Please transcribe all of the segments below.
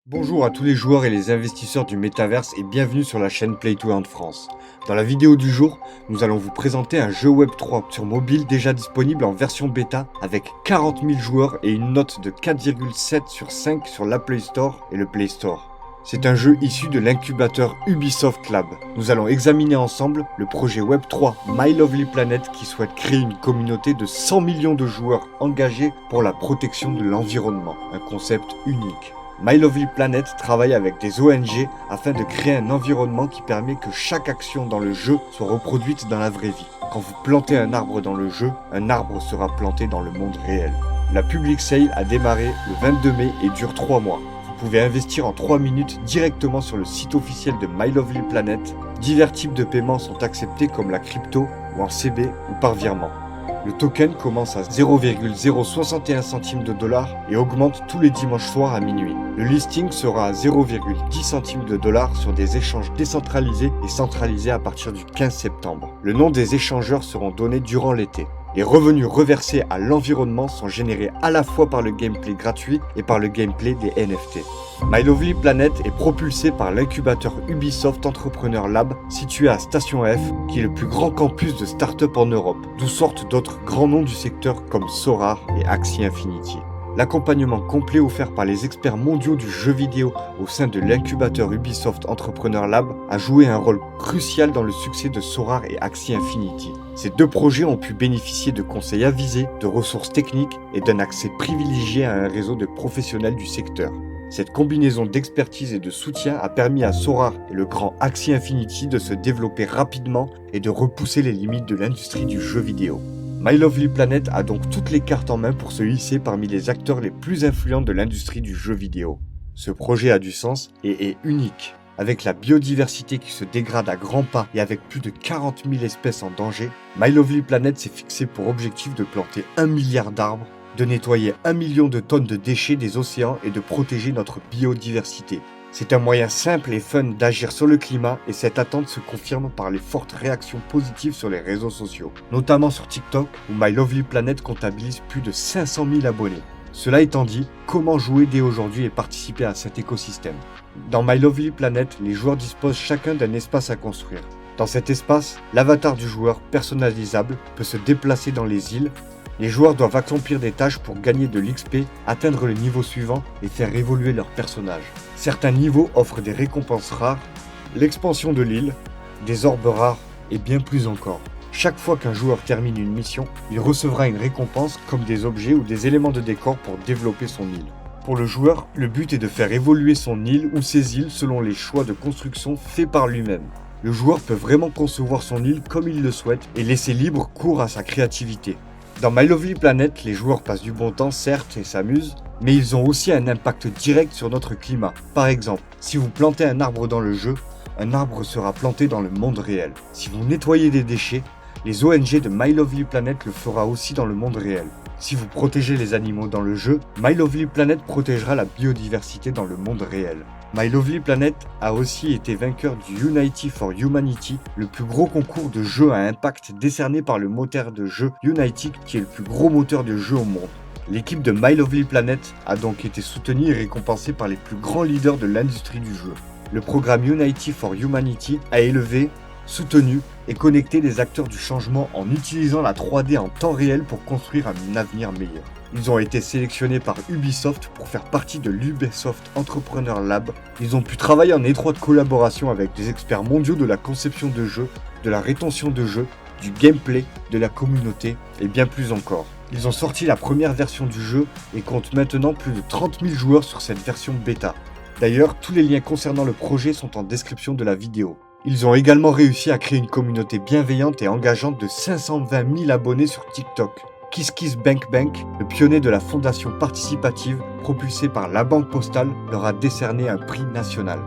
Bonjour à tous les joueurs et les investisseurs du métaverse et bienvenue sur la chaîne Play to Earn France. Dans la vidéo du jour, nous allons vous présenter un jeu Web3 sur mobile déjà disponible en version bêta avec 40 000 joueurs et une note de 4,7 sur 5 sur la Play Store et le Play Store. C'est un jeu issu de l'incubateur Ubisoft Lab. Nous allons examiner ensemble le projet Web3 My Lovely Planet qui souhaite créer une communauté de 100 millions de joueurs engagés pour la protection de l'environnement, un concept unique. My Lovely Planet travaille avec des ONG afin de créer un environnement qui permet que chaque action dans le jeu soit reproduite dans la vraie vie. Quand vous plantez un arbre dans le jeu, un arbre sera planté dans le monde réel. La public sale a démarré le 22 mai et dure 3 mois. Vous pouvez investir en 3 minutes directement sur le site officiel de My Lovely Planet. Divers types de paiements sont acceptés comme la crypto ou en CB ou par virement. Le token commence à 0,061 centimes de dollar et augmente tous les dimanches soirs à minuit. Le listing sera à 0,10 centimes de dollar sur des échanges décentralisés et centralisés à partir du 15 septembre. Le nom des échangeurs seront donnés durant l'été. Les revenus reversés à l'environnement sont générés à la fois par le gameplay gratuit et par le gameplay des NFT. My Lovely Planet est propulsé par l'incubateur Ubisoft Entrepreneur Lab situé à Station F, qui est le plus grand campus de start-up en Europe, d'où sortent d'autres grands noms du secteur comme Sorare et Axie Infinity. L'accompagnement complet offert par les experts mondiaux du jeu vidéo au sein de l'incubateur Ubisoft Entrepreneur Lab a joué un rôle crucial dans le succès de Sorare et Axie Infinity. Ces deux projets ont pu bénéficier de conseils avisés, de ressources techniques et d'un accès privilégié à un réseau de professionnels du secteur. Cette combinaison d'expertise et de soutien a permis à Sorare et le grand Axie Infinity de se développer rapidement et de repousser les limites de l'industrie du jeu vidéo. My Lovely Planet a donc toutes les cartes en main pour se hisser parmi les acteurs les plus influents de l'industrie du jeu vidéo. Ce projet a du sens et est unique. Avec la biodiversité qui se dégrade à grands pas et avec plus de 40 000 espèces en danger, My Lovely Planet s'est fixé pour objectif de planter 1 milliard d'arbres, de nettoyer 1 million de tonnes de déchets des océans et de protéger notre biodiversité. C'est un moyen simple et fun d'agir sur le climat et cette attente se confirme par les fortes réactions positives sur les réseaux sociaux, notamment sur TikTok où My Lovely Planet comptabilise plus de 500 000 abonnés. Cela étant dit, comment jouer dès aujourd'hui et participer à cet écosystème? Dans My Lovely Planet, les joueurs disposent chacun d'un espace à construire. Dans cet espace, l'avatar du joueur personnalisable peut se déplacer dans les îles. Les joueurs doivent accomplir des tâches pour gagner de l'XP, atteindre le niveau suivant et faire évoluer leur personnage. Certains niveaux offrent des récompenses rares, l'expansion de l'île, des orbes rares et bien plus encore. Chaque fois qu'un joueur termine une mission, il recevra une récompense comme des objets ou des éléments de décor pour développer son île. Pour le joueur, le but est de faire évoluer son île ou ses îles selon les choix de construction faits par lui-même. Le joueur peut vraiment concevoir son île comme il le souhaite et laisser libre cours à sa créativité. Dans My Lovely Planet, les joueurs passent du bon temps certes et s'amusent, mais ils ont aussi un impact direct sur notre climat. Par exemple, si vous plantez un arbre dans le jeu, un arbre sera planté dans le monde réel. Si vous nettoyez des déchets, les ONG de My Lovely Planet le fera aussi dans le monde réel. Si vous protégez les animaux dans le jeu, My Lovely Planet protégera la biodiversité dans le monde réel. My Lovely Planet a aussi été vainqueur du Unity for Humanity, le plus gros concours de jeux à impact décerné par le moteur de jeu Unity qui est le plus gros moteur de jeu au monde. L'équipe de My Lovely Planet a donc été soutenue et récompensée par les plus grands leaders de l'industrie du jeu. Le programme Unity for Humanity a élevé, soutenu et connecté les acteurs du changement en utilisant la 3D en temps réel pour construire un avenir meilleur. Ils ont été sélectionnés par Ubisoft pour faire partie de l'Ubisoft Entrepreneur Lab. Ils ont pu travailler en étroite collaboration avec des experts mondiaux de la conception de jeux, de la rétention de jeux, du gameplay, de la communauté et bien plus encore. Ils ont sorti la première version du jeu et comptent maintenant plus de 30 000 joueurs sur cette version bêta. D'ailleurs, tous les liens concernant le projet sont en description de la vidéo. Ils ont également réussi à créer une communauté bienveillante et engageante de 520 000 abonnés sur TikTok. KissKissBankBank, le pionnier de la fondation participative propulsée par la Banque Postale, leur a décerné un prix national.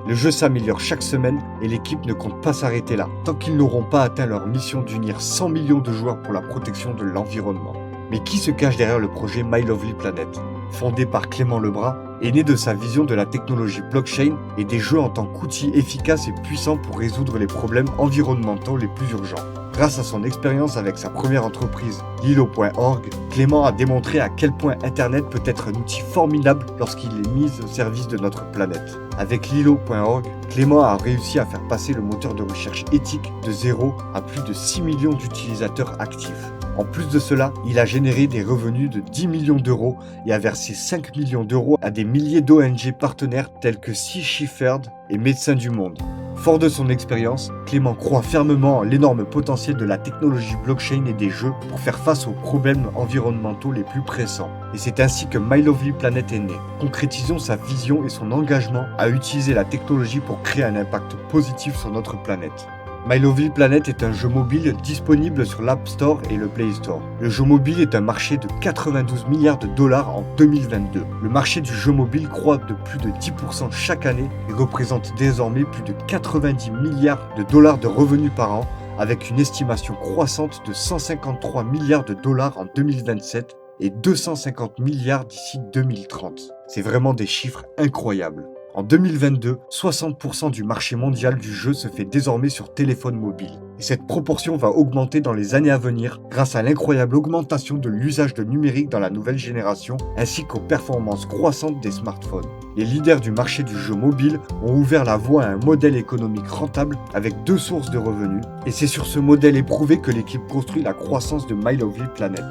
Le jeu s'améliore chaque semaine et l'équipe ne compte pas s'arrêter là, tant qu'ils n'auront pas atteint leur mission d'unir 100 millions de joueurs pour la protection de l'environnement. Mais qui se cache derrière le projet My Lovely Planet? Fondé par Clément Lebras, est né de sa vision de la technologie blockchain et des jeux en tant qu'outil efficace et puissant pour résoudre les problèmes environnementaux les plus urgents. Grâce à son expérience avec sa première entreprise, Lilo.org, Clément a démontré à quel point Internet peut être un outil formidable lorsqu'il est mis au service de notre planète. Avec Lilo.org, Clément a réussi à faire passer le moteur de recherche éthique de 0 à plus de 6 millions d'utilisateurs actifs. En plus de cela, il a généré des revenus de 10 millions d'euros et a versé 5 millions d'euros à des milliers d'ONG partenaires tels que Sea Shepherd et Médecins du Monde. Fort de son expérience, Clément croit fermement en l'énorme potentiel de la technologie blockchain et des jeux pour faire face aux problèmes environnementaux les plus pressants. Et c'est ainsi que My Lovely Planet est né. Concrétisons sa vision et son engagement à utiliser la technologie pour créer un impact positif sur notre planète. My Lovely Planet est un jeu mobile disponible sur l'App Store et le Play Store. Le jeu mobile est un marché de 92 milliards de dollars en 2022. Le marché du jeu mobile croît de plus de 10% chaque année et représente désormais plus de 90 milliards de dollars de revenus par an, avec une estimation croissante de 153 milliards de dollars en 2027 et 250 milliards d'ici 2030. C'est vraiment des chiffres incroyables. En 2022, 60% du marché mondial du jeu se fait désormais sur téléphone mobile. Et cette proportion va augmenter dans les années à venir grâce à l'incroyable augmentation de l'usage de numérique dans la nouvelle génération ainsi qu'aux performances croissantes des smartphones. Les leaders du marché du jeu mobile ont ouvert la voie à un modèle économique rentable avec 2 sources de revenus. Et c'est sur ce modèle éprouvé que l'équipe construit la croissance de My Lovely Planet.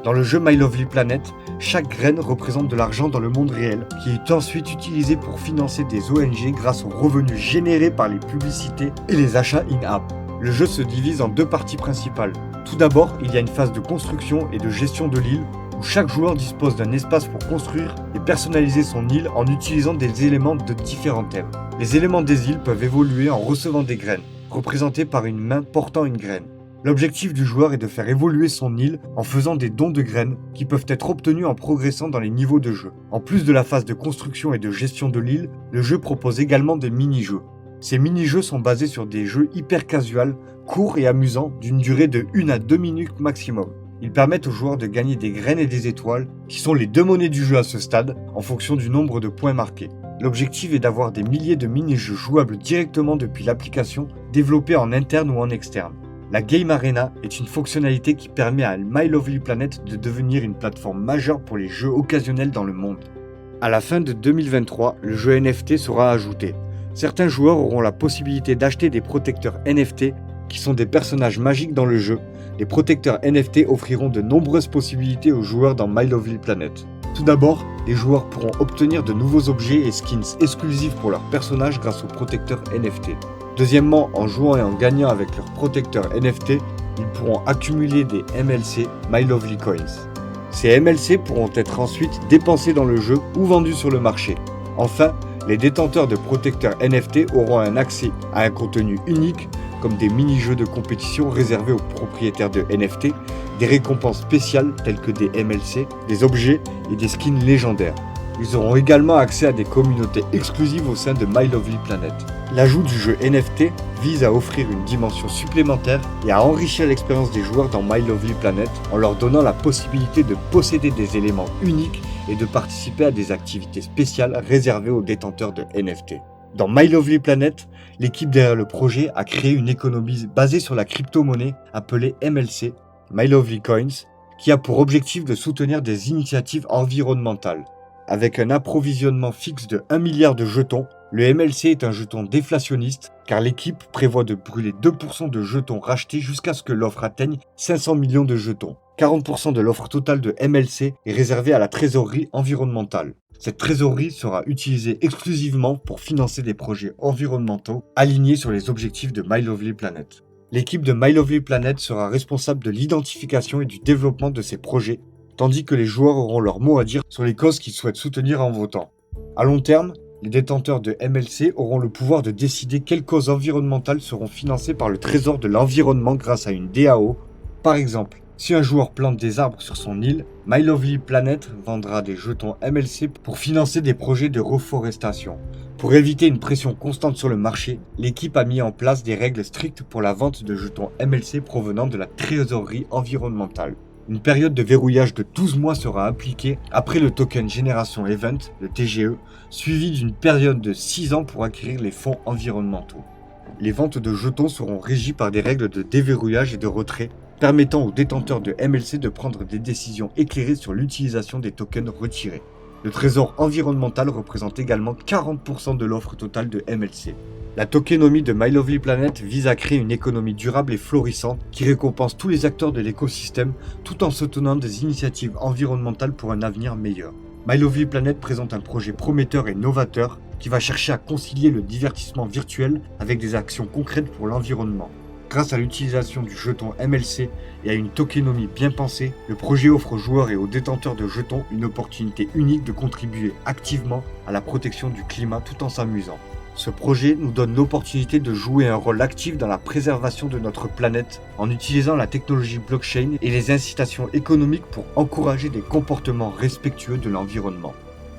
Dans le jeu My Lovely Planet, chaque graine représente de l'argent dans le monde réel, qui est ensuite utilisé pour financer des ONG grâce aux revenus générés par les publicités et les achats in-app. Le jeu se divise en 2 parties principales. Tout d'abord, il y a une phase de construction et de gestion de l'île, où chaque joueur dispose d'un espace pour construire et personnaliser son île en utilisant des éléments de différents thèmes. Les éléments des îles peuvent évoluer en recevant des graines, représentées par une main portant une graine. L'objectif du joueur est de faire évoluer son île en faisant des dons de graines qui peuvent être obtenus en progressant dans les niveaux de jeu. En plus de la phase de construction et de gestion de l'île, le jeu propose également des mini-jeux. Ces mini-jeux sont basés sur des jeux hyper casual, courts et amusants d'une durée de 1 à 2 minutes maximum. Ils permettent aux joueurs de gagner des graines et des étoiles, qui sont les 2 monnaies du jeu à ce stade, en fonction du nombre de points marqués. L'objectif est d'avoir des milliers de mini-jeux jouables directement depuis l'application, développée en interne ou en externe. La Game Arena est une fonctionnalité qui permet à My Lovely Planet de devenir une plateforme majeure pour les jeux occasionnels dans le monde. À la fin de 2023, le jeu NFT sera ajouté. Certains joueurs auront la possibilité d'acheter des protecteurs NFT qui sont des personnages magiques dans le jeu. Les protecteurs NFT offriront de nombreuses possibilités aux joueurs dans My Lovely Planet. Tout d'abord, les joueurs pourront obtenir de nouveaux objets et skins exclusifs pour leurs personnages grâce aux protecteurs NFT. Deuxièmement, en jouant et en gagnant avec leurs protecteurs NFT, ils pourront accumuler des MLC, My Lovely Coins. Ces MLC pourront être ensuite dépensés dans le jeu ou vendus sur le marché. Enfin, les détenteurs de protecteurs NFT auront un accès à un contenu unique, comme des mini-jeux de compétition réservés aux propriétaires de NFT, des récompenses spéciales telles que des MLC, des objets et des skins légendaires. Ils auront également accès à des communautés exclusives au sein de My Lovely Planet. L'ajout du jeu NFT vise à offrir une dimension supplémentaire et à enrichir l'expérience des joueurs dans My Lovely Planet en leur donnant la possibilité de posséder des éléments uniques et de participer à des activités spéciales réservées aux détenteurs de NFT. Dans My Lovely Planet, l'équipe derrière le projet a créé une économie basée sur la crypto-monnaie appelée MLC, My Lovely Coins, qui a pour objectif de soutenir des initiatives environnementales. Avec un approvisionnement fixe de 1 milliard de jetons, le MLC est un jeton déflationniste car l'équipe prévoit de brûler 2% de jetons rachetés jusqu'à ce que l'offre atteigne 500 millions de jetons. 40% de l'offre totale de MLC est réservée à la trésorerie environnementale. Cette trésorerie sera utilisée exclusivement pour financer des projets environnementaux alignés sur les objectifs de My Lovely Planet. L'équipe de My Lovely Planet sera responsable de l'identification et du développement de ces projets, tandis que les joueurs auront leur mot à dire sur les causes qu'ils souhaitent soutenir en votant. À long terme, les détenteurs de MLC auront le pouvoir de décider quelles causes environnementales seront financées par le Trésor de l'environnement grâce à une DAO. Par exemple, si un joueur plante des arbres sur son île, My Lovely Planet vendra des jetons MLC pour financer des projets de reforestation. Pour éviter une pression constante sur le marché, l'équipe a mis en place des règles strictes pour la vente de jetons MLC provenant de la trésorerie environnementale. Une période de verrouillage de 12 mois sera appliquée après le token Generation Event, le TGE, suivi d'une période de 6 ans pour acquérir les fonds environnementaux. Les ventes de jetons seront régies par des règles de déverrouillage et de retrait, permettant aux détenteurs de MLC de prendre des décisions éclairées sur l'utilisation des tokens retirés. Le trésor environnemental représente également 40% de l'offre totale de MLC. La tokenomie de My Lovely Planet vise à créer une économie durable et florissante qui récompense tous les acteurs de l'écosystème tout en soutenant des initiatives environnementales pour un avenir meilleur. My Lovely Planet présente un projet prometteur et novateur qui va chercher à concilier le divertissement virtuel avec des actions concrètes pour l'environnement. Grâce à l'utilisation du jeton MLC et à une tokenomie bien pensée, le projet offre aux joueurs et aux détenteurs de jetons une opportunité unique de contribuer activement à la protection du climat tout en s'amusant. Ce projet nous donne l'opportunité de jouer un rôle actif dans la préservation de notre planète en utilisant la technologie blockchain et les incitations économiques pour encourager des comportements respectueux de l'environnement.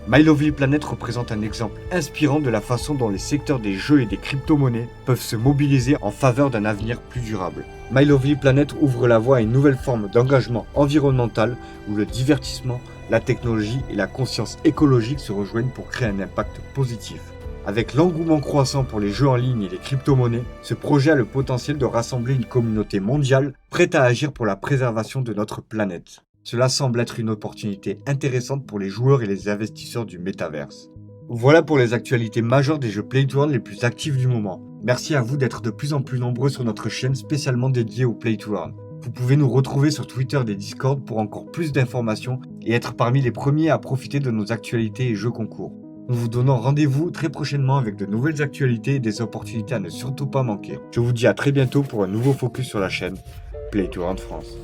My Lovely Planet représente un exemple inspirant de la façon dont les secteurs des jeux et des crypto-monnaies peuvent se mobiliser en faveur d'un avenir plus durable. My Lovely Planet ouvre la voie à une nouvelle forme d'engagement environnemental où le divertissement, la technologie et la conscience écologique se rejoignent pour créer un impact positif. Avec l'engouement croissant pour les jeux en ligne et les crypto-monnaies, ce projet a le potentiel de rassembler une communauté mondiale prête à agir pour la préservation de notre planète. Cela semble être une opportunité intéressante pour les joueurs et les investisseurs du métaverse. Voilà pour les actualités majeures des jeux Play to Earn les plus actifs du moment. Merci à vous d'être de plus en plus nombreux sur notre chaîne spécialement dédiée au Play to Earn. Vous pouvez nous retrouver sur Twitter et Discord pour encore plus d'informations et être parmi les premiers à profiter de nos actualités et jeux concours. Nous vous donnons rendez-vous très prochainement avec de nouvelles actualités et des opportunités à ne surtout pas manquer. Je vous dis à très bientôt pour un nouveau focus sur la chaîne Play to Earn France.